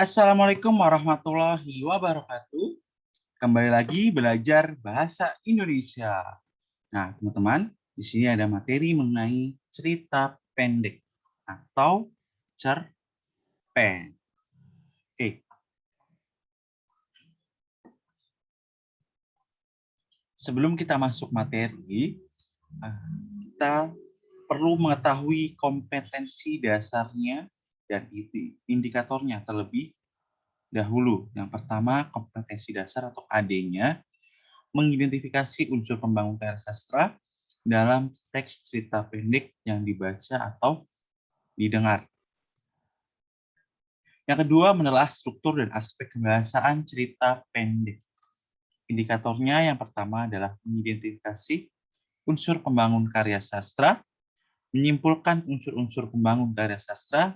Assalamualaikum warahmatullahi wabarakatuh. Kembali lagi belajar bahasa Indonesia. Nah, teman-teman, di sini ada materi mengenai cerita pendek atau cerpen. Oke. Sebelum kita masuk materi, kita perlu mengetahui kompetensi dasarnya dan indikatornya terlebih dahulu. Yang pertama, kompetensi dasar atau AD-nya, mengidentifikasi unsur pembangun karya sastra dalam teks cerita pendek yang dibaca atau didengar. Yang kedua, menelaah struktur dan aspek kebahasaan cerita pendek. Indikatornya yang pertama adalah mengidentifikasi unsur pembangun karya sastra, menyimpulkan unsur-unsur pembangun karya sastra,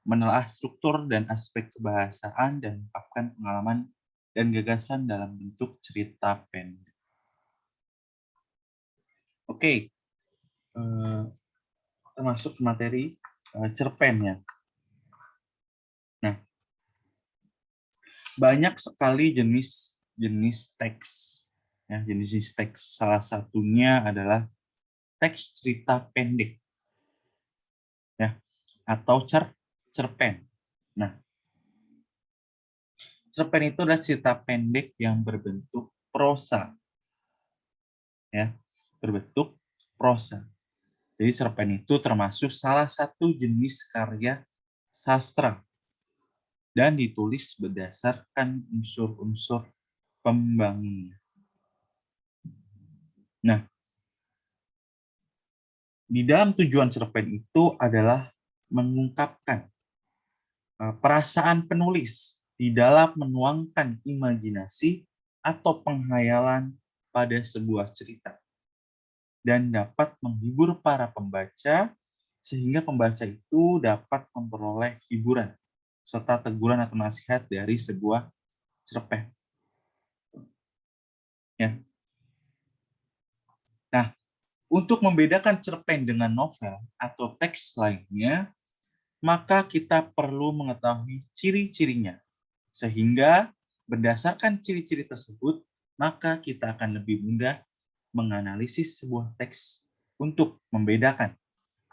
menelaah struktur dan aspek kebahasaan, dan mengungkapkan pengalaman dan gagasan dalam bentuk cerita pendek. Oke, kita masuk ke materi cerpen ya. Nah, banyak sekali jenis teks. Ya, jenis teks salah satunya adalah teks cerita pendek. Ya, atau cerpen. Nah, cerpen itu adalah cerita pendek yang berbentuk prosa. Ya, berbentuk prosa. Jadi cerpen itu termasuk salah satu jenis karya sastra dan ditulis berdasarkan unsur-unsur pembangunnya. Nah, di dalam tujuan cerpen itu adalah mengungkapkan perasaan penulis di dalam menuangkan imajinasi atau penghayalan pada sebuah cerita dan dapat menghibur para pembaca sehingga pembaca itu dapat memperoleh hiburan serta teguran atau nasihat dari sebuah cerpen. Ya. Nah, untuk membedakan cerpen dengan novel atau teks lainnya, maka kita perlu mengetahui ciri-cirinya. Sehingga berdasarkan ciri-ciri tersebut, maka kita akan lebih mudah menganalisis sebuah teks untuk membedakan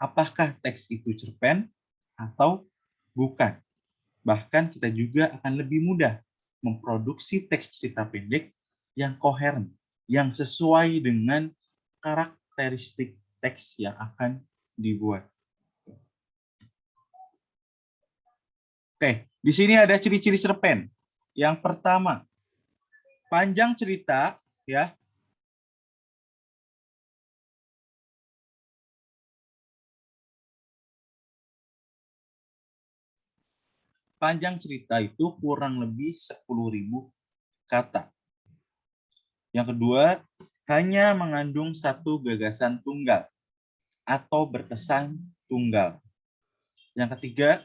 apakah teks itu cerpen atau bukan. Bahkan kita juga akan lebih mudah memproduksi teks cerita pendek yang koheren, yang sesuai dengan karakteristik teks yang akan dibuat. Oke, di sini ada ciri-ciri cerpen. Yang pertama, panjang cerita, ya. Panjang cerita itu kurang lebih 10.000 kata. Yang kedua, hanya mengandung satu gagasan tunggal atau berkesan tunggal. Yang ketiga,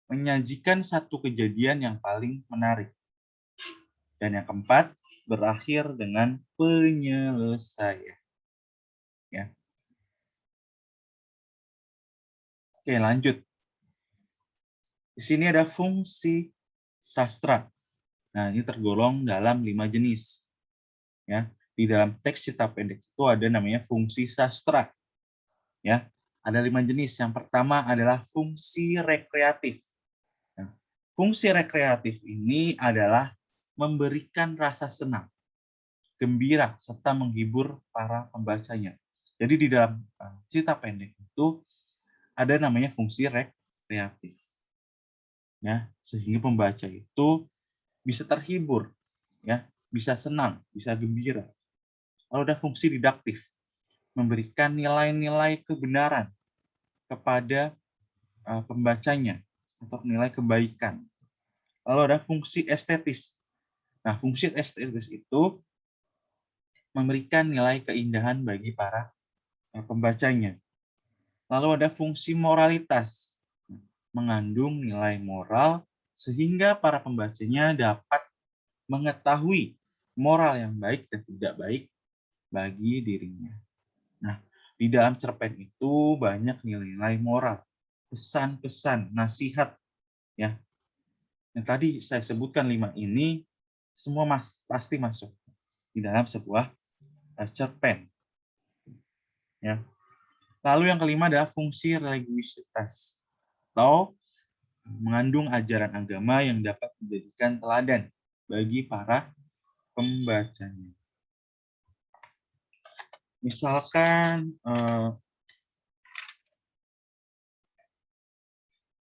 menyajikan satu kejadian yang paling menarik. Dan yang keempat, berakhir dengan penyelesaian. Ya. Oke, lanjut. Di sini ada fungsi sastra. Nah, ini tergolong dalam 5 jenis. Ya, di dalam teks cerita pendek itu ada namanya fungsi sastra. Ya, ada 5 jenis. Yang pertama adalah fungsi rekreatif. Nah, fungsi rekreatif ini adalah memberikan rasa senang, gembira, serta menghibur para pembacanya. Jadi di dalam cerita pendek itu ada namanya fungsi rekreatif. Ya, sehingga pembaca itu bisa terhibur, ya, bisa senang, bisa gembira. Lalu ada fungsi didaktif, memberikan nilai-nilai kebenaran kepada pembacanya atau nilai kebaikan. Lalu ada fungsi estetis. Nah, fungsi estetis itu memberikan nilai keindahan bagi para pembacanya. Lalu ada fungsi moralitas, mengandung nilai moral sehingga para pembacanya dapat mengetahui moral yang baik dan tidak baik bagi dirinya. Nah, di dalam cerpen itu banyak nilai-nilai moral, pesan-pesan, nasihat, ya. Yang tadi saya sebutkan 5 ini semua pasti masuk di dalam sebuah cerpen. Ya. Lalu yang kelima adalah fungsi religiusitas atau mengandung ajaran agama yang dapat menjadikan teladan bagi para pembacanya. Misalkan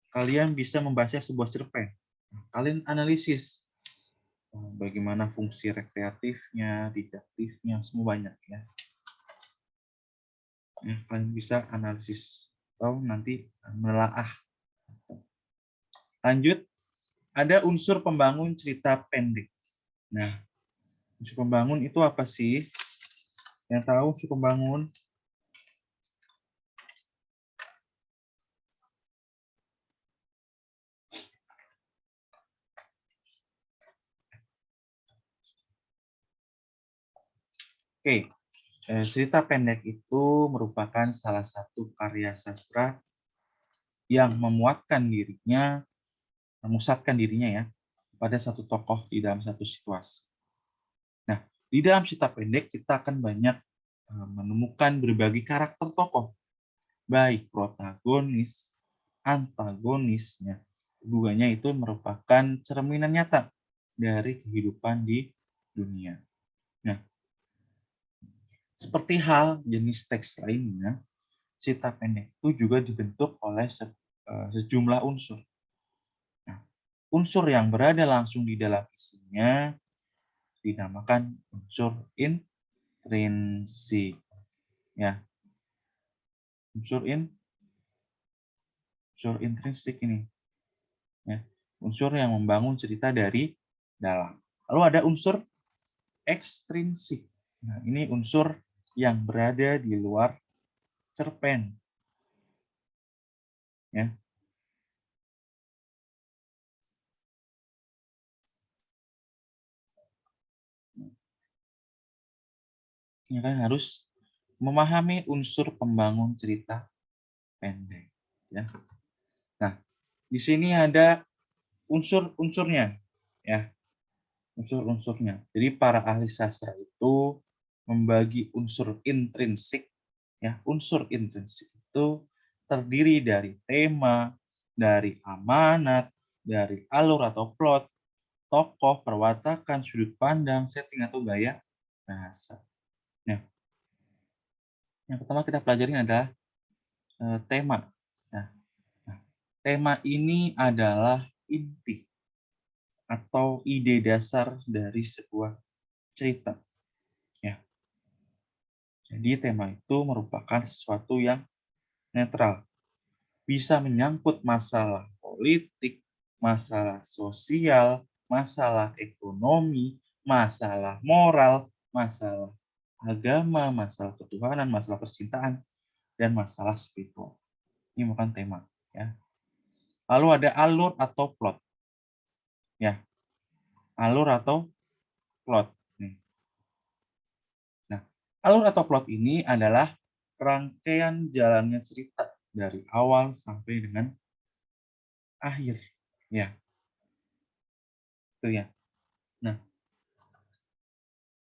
kalian bisa membaca sebuah cerpen, kalian analisis bagaimana fungsi rekreatifnya, didaktifnya, semua banyak ya. Kalian bisa analisis atau nanti menelaah. Lanjut, ada unsur pembangun cerita pendek. Nah, unsur pembangun itu apa sih? Yang tahu unsur pembangun? Oke, cerita pendek itu merupakan salah satu karya sastra yang memusatkan dirinya ya pada satu tokoh di dalam satu situasi. Nah, di dalam cerita pendek kita akan banyak menemukan berbagai karakter tokoh, baik protagonis, antagonisnya. Keduanya itu merupakan cerminan nyata dari kehidupan di dunia. Nah, seperti hal jenis teks lainnya, cerita pendek itu juga dibentuk oleh sejumlah unsur. Nah, unsur yang berada langsung di dalam isinya dinamakan unsur intrinsik. Ya, unsur intrinsik ini. Ya, unsur yang membangun cerita dari dalam. Lalu ada unsur ekstrinsik. Nah, ini unsur yang berada di luar cerpen. Ya. Ya kan harus memahami unsur pembangun cerita pendek. Ya. Nah, di sini ada unsur-unsurnya. Ya, unsur-unsurnya. Jadi para ahli sastra itu membagi unsur intrinsik. Ya, unsur intrinsik itu terdiri dari tema, dari amanat, dari alur atau plot, tokoh, perwatakan, sudut pandang, setting atau gaya bahasa. Nah, yang pertama kita pelajarin adalah tema. Nah, tema ini adalah inti atau ide dasar dari sebuah cerita. Ya. Jadi tema itu merupakan sesuatu yang netral. Bisa menyangkut masalah politik, masalah sosial, masalah ekonomi, masalah moral, masalah agama, masalah ketuhanan, masalah percintaan, dan masalah spiritual. Ini bukan tema. Ya. Lalu ada alur atau plot. Ya, alur atau plot. Nah, alur atau plot ini adalah rangkaian jalannya cerita dari awal sampai dengan akhir. Ya, itu ya. Nah,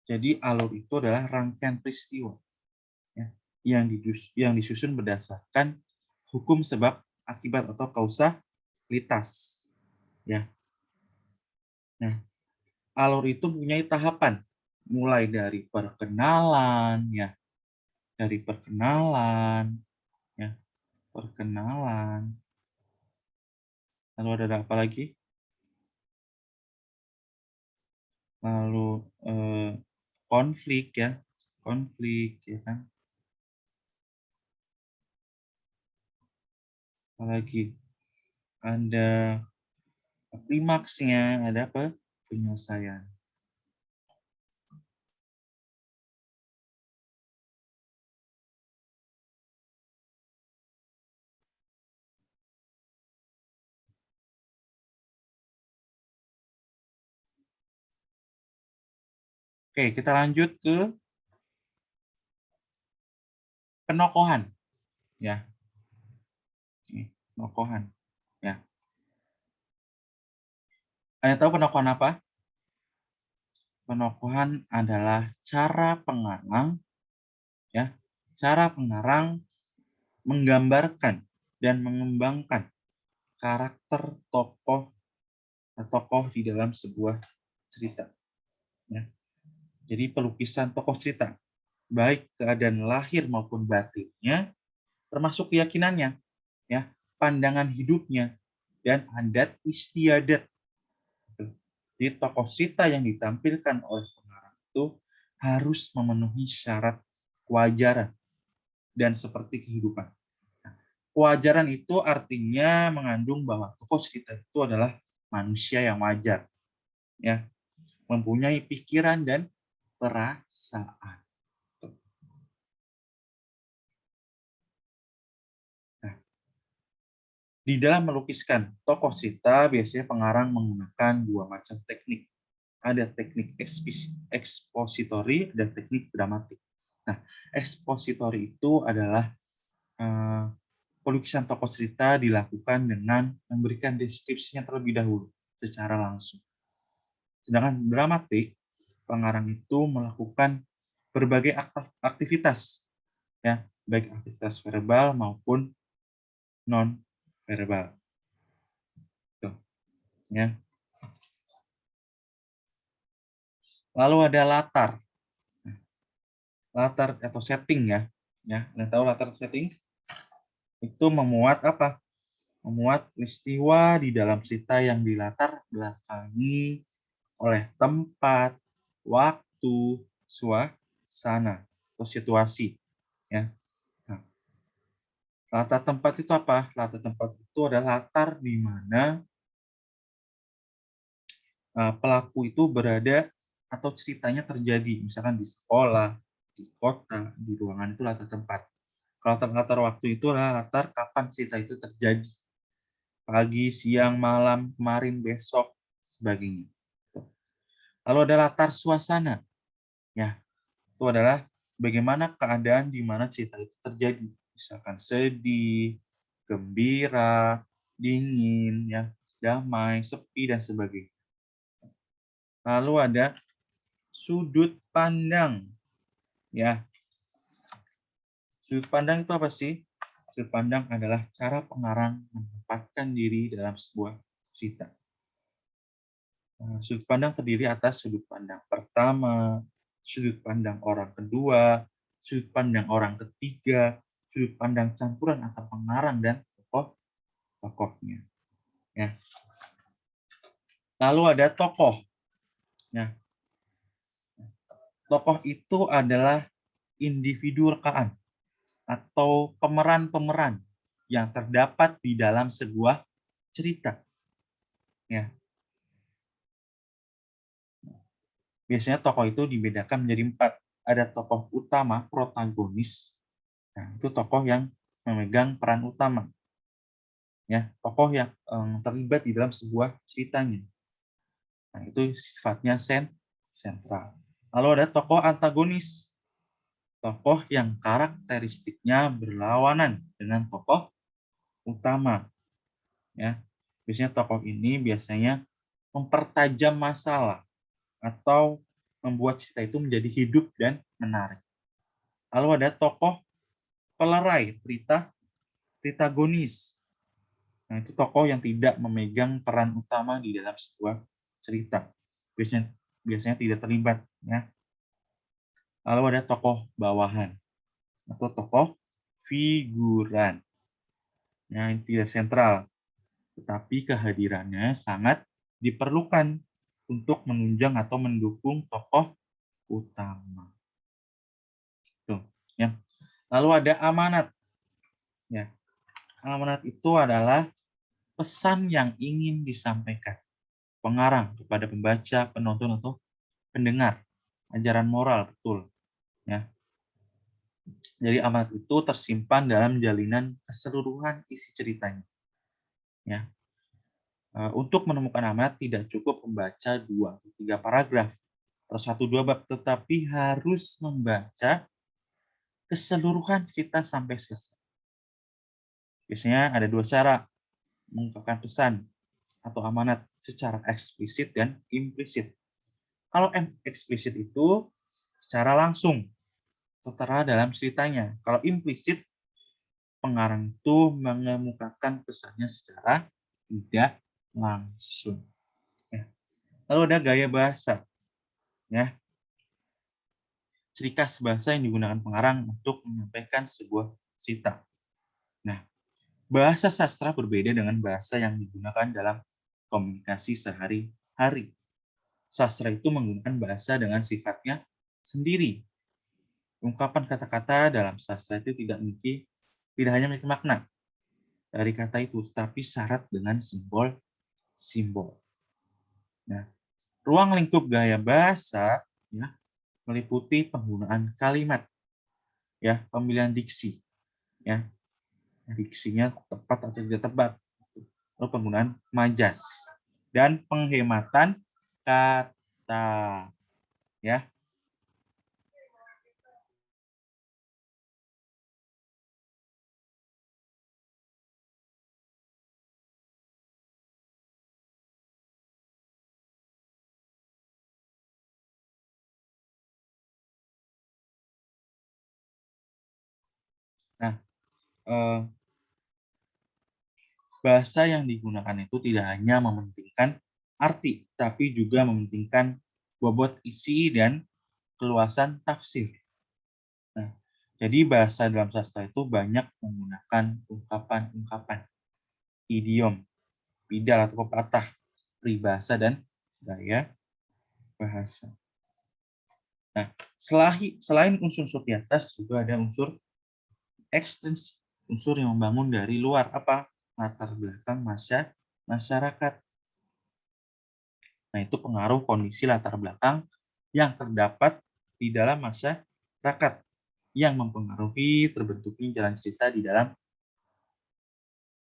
jadi alur itu adalah rangkaian peristiwa ya, yang disusun berdasarkan hukum sebab akibat atau kausalitas. Ya. Nah, alur itu punya tahapan mulai dari perkenalan ya, dari perkenalan ya, perkenalan. Lalu ada apa lagi? Lalu konflik ya, konflik ya kan. Apalagi ada klimaksnya, ada apa? Penyelesaian. Oke, kita lanjut ke penokohan ya. Penokohan ya. Anda tahu penokohan apa? Penokohan adalah cara pengarang, ya, cara pengarang menggambarkan dan mengembangkan karakter tokoh di dalam sebuah cerita. Ya. Jadi pelukisan tokoh cerita, baik keadaan lahir maupun batinnya, termasuk keyakinannya, ya, pandangan hidupnya, dan adat istiadat. Jadi tokoh cerita yang ditampilkan oleh pengarang itu harus memenuhi syarat kewajaran dan seperti kehidupan. Nah, kewajaran itu artinya mengandung bahwa tokoh cerita itu adalah manusia yang wajar, ya, mempunyai pikiran dan perasaan. Nah, di dalam melukiskan tokoh cerita, biasanya pengarang menggunakan dua macam teknik. Ada teknik ekspositori dan teknik dramatik. Nah, ekspositori itu adalah pelukisan tokoh cerita dilakukan dengan memberikan deskripsinya terlebih dahulu secara langsung. Sedangkan dramatik, pengarang itu melakukan berbagai aktivitas, ya, baik aktivitas verbal maupun non verbal. Tuh, ya. Lalu ada latar. Latar atau setting, ya. Ya, Anda tahu latar setting? Itu memuat apa? Memuat peristiwa di dalam cerita yang dilatar belakangi oleh tempat, waktu, suasana, atau situasi. Ya. Nah, latar tempat itu apa? Latar tempat itu adalah latar di mana pelaku itu berada atau ceritanya terjadi, misalkan di sekolah, di kota, di ruangan, itu latar tempat. Kalau latar waktu itu adalah latar kapan cerita itu terjadi. Pagi, siang, malam, kemarin, besok, sebagainya. Lalu ada latar suasana. Ya, itu adalah bagaimana keadaan di mana cerita itu terjadi. Misalkan sedih, gembira, dingin, ya, damai, sepi, dan sebagainya. Lalu ada sudut pandang. Ya, sudut pandang itu apa sih? Sudut pandang adalah cara pengarang menempatkan diri dalam sebuah cerita. Sudut pandang terdiri atas sudut pandang pertama, sudut pandang orang kedua, sudut pandang orang ketiga, sudut pandang campuran antara pengarang dan tokoh-tokohnya. Ya. Lalu ada tokoh. Ya. Tokoh itu adalah individu rekaan atau pemeran-pemeran yang terdapat di dalam sebuah cerita. Ya. Biasanya tokoh itu dibedakan menjadi 4. Ada tokoh utama, protagonis. Nah, itu tokoh yang memegang peran utama. Ya, tokoh yang terlibat di dalam sebuah ceritanya. Nah, itu sifatnya sentral. Lalu ada tokoh antagonis. Tokoh yang karakteristiknya berlawanan dengan tokoh utama. Ya, biasanya tokoh ini biasanya mempertajam masalah atau membuat cerita itu menjadi hidup dan menarik. Lalu ada tokoh pelerai, pritagonis. Nah, itu tokoh yang tidak memegang peran utama di dalam sebuah cerita. Biasanya tidak terlibat, ya. Lalu ada tokoh bawahan atau tokoh figuran. Nah, ini tidak sentral, tetapi kehadirannya sangat diperlukan untuk menunjang atau mendukung tokoh utama. Tuh, ya. Lalu ada amanat. Ya. Amanat itu adalah pesan yang ingin disampaikan pengarang kepada pembaca, penonton, atau pendengar. Ajaran moral, betul. Ya. Jadi amanat itu tersimpan dalam jalinan keseluruhan isi ceritanya. Ya. Untuk menemukan amanat tidak cukup membaca 2 atau 3 paragraf atau 1-2 bab, tetapi harus membaca keseluruhan cerita sampai selesai. Biasanya ada 2 cara mengungkapkan pesan. atau amanat secara eksplisit dan implisit. Kalau eksplisit itu secara langsung, tertera dalam ceritanya. Kalau implisit, pengarang itu mengemukakan pesannya secara tidak langsung. Ya. Lalu ada gaya bahasa. Ya. Ciri khas bahasa yang digunakan pengarang untuk menyampaikan sebuah cerita. Nah, bahasa sastra berbeda dengan bahasa yang digunakan dalam komunikasi sehari-hari. Sastra itu menggunakan bahasa dengan sifatnya sendiri. Ungkapan kata-kata dalam sastra itu tidak hanya memiliki makna dari kata itu, tetapi syarat dengan simbol-simbol. Nah, ruang lingkup gaya bahasa ya meliputi penggunaan kalimat, ya, pemilihan diksi, ya, diksinya tepat atau tidak tepat, lalu penggunaan majas dan penghematan kata, ya. Nah, bahasa yang digunakan itu tidak hanya mementingkan arti, tapi juga mementingkan bobot isi dan keluasan tafsir. Nah, jadi bahasa dalam sastra itu banyak menggunakan ungkapan-ungkapan, idiom, pidal atau pepatah, peribahasa, dan gaya bahasa. Nah, selain unsur-unsur di atas, juga ada unsur ekstrinsik, unsur yang membangun dari luar, apa? Latar belakang masyarakat. Nah, itu pengaruh kondisi latar belakang yang terdapat di dalam masyarakat yang mempengaruhi terbentuknya jalan cerita di dalam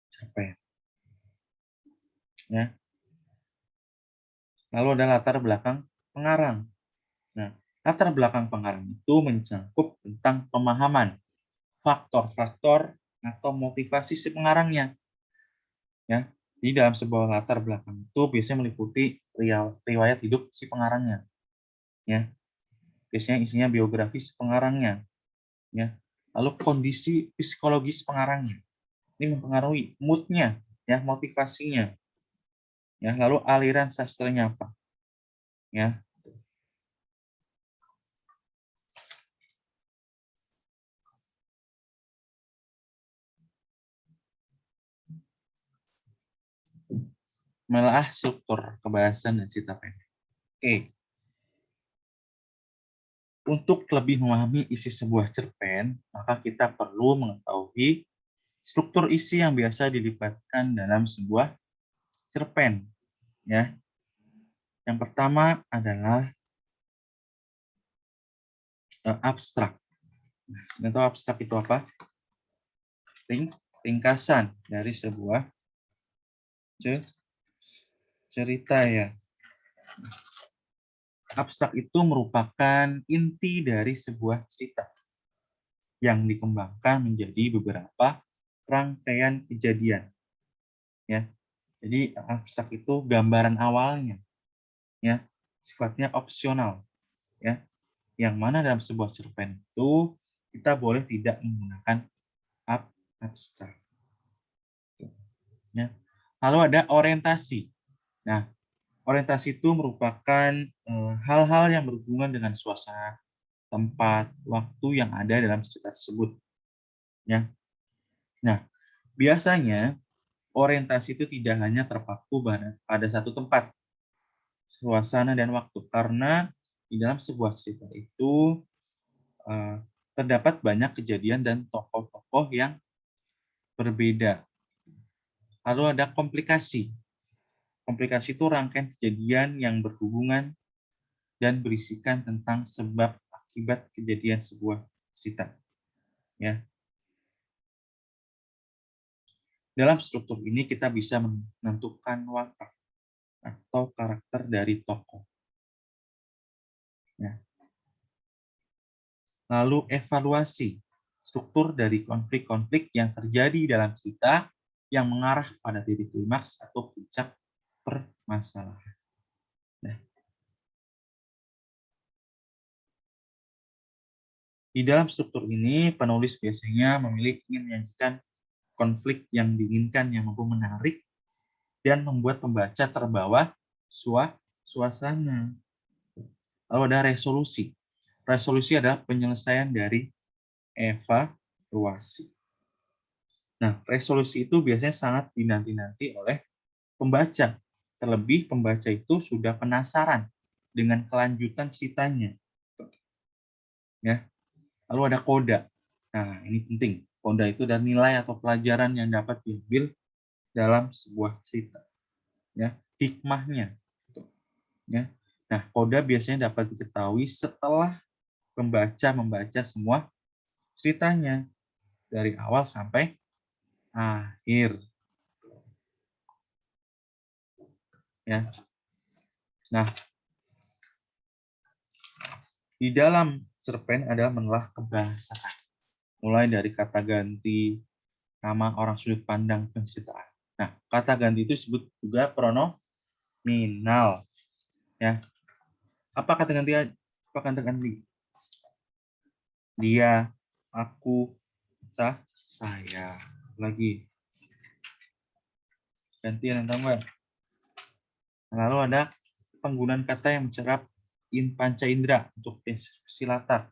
cerpen. Ya. Lalu ada latar belakang pengarang. Nah, latar belakang pengarang itu mencakup tentang pemahaman, faktor-faktor atau motivasi si pengarangnya. Ya, jadi dalam sebuah latar belakang itu biasanya meliputi riwayat hidup si pengarangnya. Ya, biasanya isinya biografi si pengarangnya. Ya, lalu kondisi psikologis pengarangnya. Ini mempengaruhi mood-nya, ya, motivasinya. Ya, lalu aliran sastranya apa? Ya, menelaah struktur kebahasan dan cerita pendek. Oke, untuk lebih memahami isi sebuah cerpen, maka kita perlu mengetahui struktur isi yang biasa dilibatkan dalam sebuah cerpen. Ya, yang pertama adalah abstrak. Nah, tahu abstrak itu apa? Ringkasan dari sebuah cerita, ya. Abstrak itu merupakan inti dari sebuah cerita yang dikembangkan menjadi beberapa rangkaian kejadian. Ya, jadi abstrak itu gambaran awalnya, ya, sifatnya opsional, ya, yang mana dalam sebuah cerpen itu kita boleh tidak menggunakan abstrak. Ya. Lalu ada orientasi. Nah, orientasi itu merupakan hal-hal yang berhubungan dengan suasana, tempat, waktu yang ada dalam cerita tersebut. Ya. Nah, biasanya orientasi itu tidak hanya terpaku pada satu tempat, suasana, dan waktu, karena di dalam sebuah cerita itu terdapat banyak kejadian dan tokoh-tokoh yang berbeda. Lalu ada komplikasi. Komplikasi itu rangkaian kejadian yang berhubungan dan berisikan tentang sebab akibat kejadian sebuah cerita. Ya. Dalam struktur ini kita bisa menentukan watak atau karakter dari tokoh. Ya. Lalu evaluasi struktur dari konflik-konflik yang terjadi dalam cerita yang mengarah pada titik klimaks atau puncak permasalahan. Nah, di dalam struktur ini, penulis biasanya memilih ingin menyajikan konflik yang diinginkan yang mampu menarik dan membuat pembaca terbawa suasana. Lalu ada resolusi. Resolusi adalah penyelesaian dari evaluasi. Nah, resolusi itu biasanya sangat dinanti-nanti oleh pembaca. Terlebih pembaca itu sudah penasaran dengan kelanjutan ceritanya. Ya. Lalu ada koda. Nah, ini penting. Koda itu adalah nilai atau pelajaran yang dapat diambil dalam sebuah cerita. Ya, hikmahnya. Ya. Nah, koda biasanya dapat diketahui setelah pembaca membaca semua ceritanya dari awal sampai akhir. Ya. Nah, di dalam cerpen adalah menelaah kebahasaan. Mulai dari kata ganti, nama, orang, sudut pandang, penceritaan. Nah, kata ganti itu disebut juga pronominal. Ya. Apa kata ganti? Apa kata ganti? Dia, aku, saya. Lagi. Gantian yang tahu nggak? Lalu ada penggunaan kata yang mencerap panca indera untuk deskripsi latar.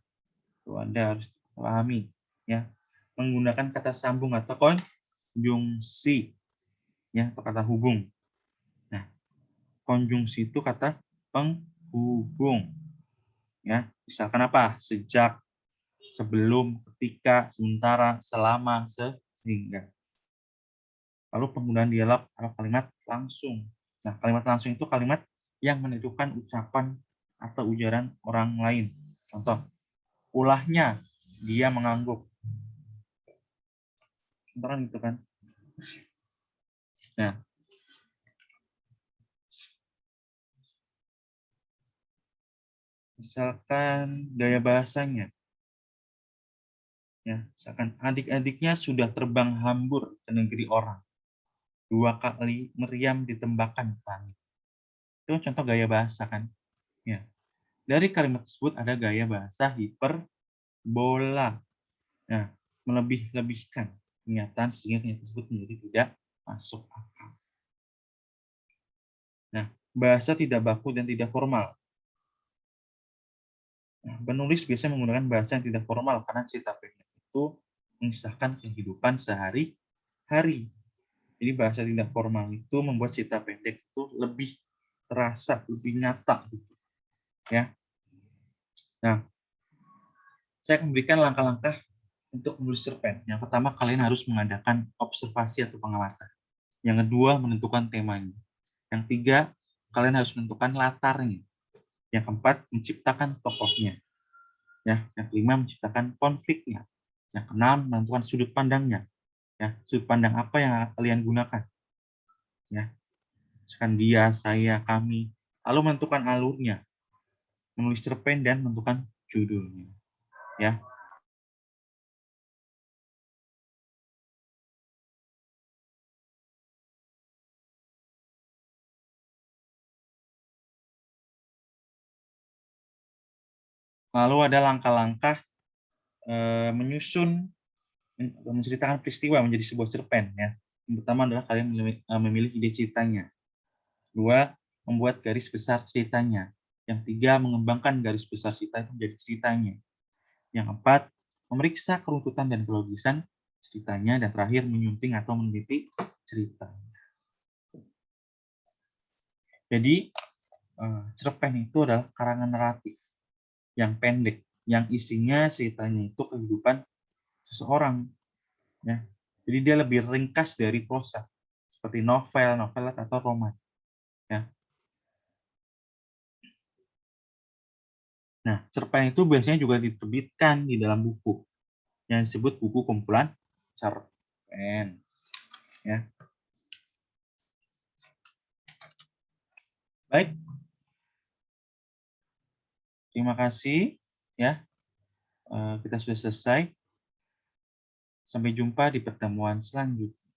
Itu Anda harus pahami. Ya. Menggunakan kata sambung atau konjungsi. Ya, atau kata hubung. Nah, konjungsi itu kata penghubung. Ya, misalkan apa? Sejak, sebelum, ketika, sementara, selama, sehingga. Lalu penggunaan dialog atau kalimat langsung. Nah, kalimat langsung itu kalimat yang menunjukkan ucapan atau ujaran orang lain. Contoh, ulahnya dia mengangguk. Contoh kan gitu kan. Nah, misalkan gaya bahasanya. Ya, misalkan adik-adiknya sudah terbang hambur ke negeri orang. 2 kali meriam ditembakkan ke langit. Itu contoh gaya bahasa kan. Ya. Dari kalimat tersebut ada gaya bahasa hiperbola. Nah, melebih-lebihkan kenyataan sehingga kenyataan tersebut menjadi tidak masuk akal. Nah, bahasa tidak baku dan tidak formal. Nah, penulis biasanya menggunakan bahasa yang tidak formal karena cerita pendek itu mengisahkan kehidupan sehari-hari. Jadi bahasa tidak formal itu membuat cerita pendek itu lebih terasa, lebih nyata gitu. Ya. Nah, saya akan memberikan langkah-langkah untuk menulis cerpen. Yang pertama, kalian harus mengadakan observasi atau pengamatan. Yang kedua, menentukan temanya. Yang tiga, kalian harus menentukan latarnya. Yang keempat, menciptakan tokohnya. Ya, yang kelima, menciptakan konfliknya. Yang keenam, menentukan sudut pandangnya. Ya, sudut pandang apa yang kalian gunakan. Ya, misalkan dia, saya, kami. Lalu menentukan alurnya, menulis cerpen dan menentukan judulnya. Ya. Lalu ada langkah-langkah menyusun menceritakan peristiwa menjadi sebuah cerpen. Ya. Yang pertama adalah kalian memilih ide ceritanya. Dua, membuat garis besar ceritanya. Yang tiga, mengembangkan garis besar cerita itu menjadi ceritanya. Yang keempat, memeriksa keruntutan dan kelogisan ceritanya. Dan terakhir, menyunting atau meneliti cerita. Jadi, cerpen itu adalah karangan naratif yang pendek, yang isinya ceritanya itu kehidupan seseorang. Ya. Jadi dia lebih ringkas dari prosa, seperti novel atau roman. Ya. Nah, cerpen itu biasanya juga diterbitkan di dalam buku yang disebut buku kumpulan cerpen. Ya. Baik, terima kasih. Ya, kita sudah selesai. Sampai jumpa di pertemuan selanjutnya.